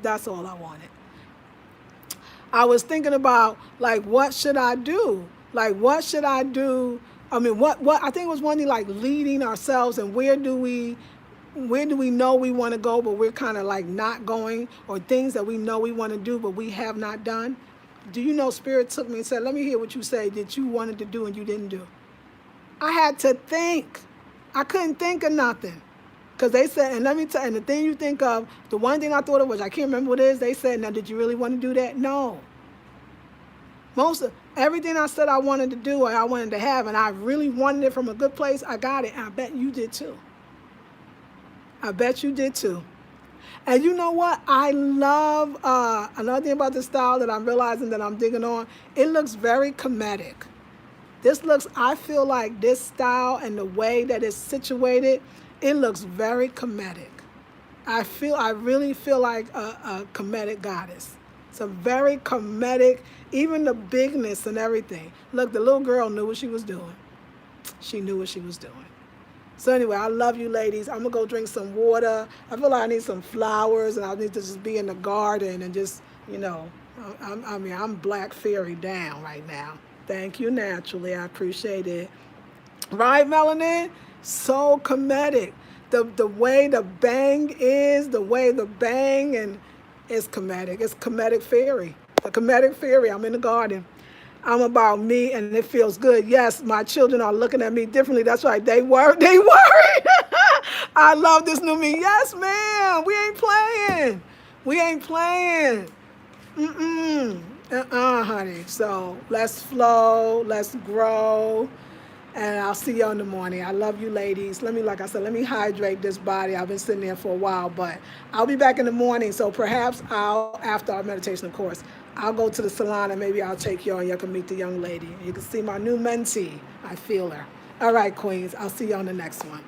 That's all I wanted. I was thinking about, like, what should I do? Like, what should I do? I mean, what I think it was one thing, like, leading ourselves, and where do we know we want to go, but we're kind of like not going, or things that we know we want to do, but we have not done. Do you know Spirit took me and said, let me hear what you say that you wanted to do and you didn't do. I had to think. I couldn't think of nothing. Because they said, and let me tell you, and the thing you think of, the one thing I thought of, which I can't remember what it is, they said, now, did you really want to do that? No. Most of everything I said I wanted to do and I wanted to have, and I really wanted it from a good place, I got it. And I bet you did too. I bet you did too. And you know what? I love, another thing about this style that I'm realizing that I'm digging on, it looks very comedic. I feel like this style and the way that it's situated, it looks very comedic. I really feel like a comedic goddess. It's a very comedic, even the bigness and everything. Look, the little girl knew what she was doing. She knew what she was doing. So anyway, I love you ladies. I'm going to go drink some water. I feel like I need some flowers, and I need to just be in the garden and just, you know, I'm Black Fairy down right now. Thank you, Naturally. I appreciate it. Right, Melanin? So comedic. The way the bang is, the way the bang, and it's comedic. It's comedic fairy. The comedic fairy. I'm in the garden. I'm about me, and it feels good. Yes, my children are looking at me differently. That's right. They worried. I love this new me. Yes, ma'am. We ain't playing. We ain't playing. Honey. So let's flow. Let's grow. And I'll see you in the morning. I love you, ladies. Like I said, let me hydrate this body. I've been sitting there for a while, but I'll be back in the morning. So perhaps after our meditation, of course, I'll go to the salon and maybe I'll take you and you can meet the young lady. You can see my new mentee. I feel her. All right, queens. I'll see you on the next one.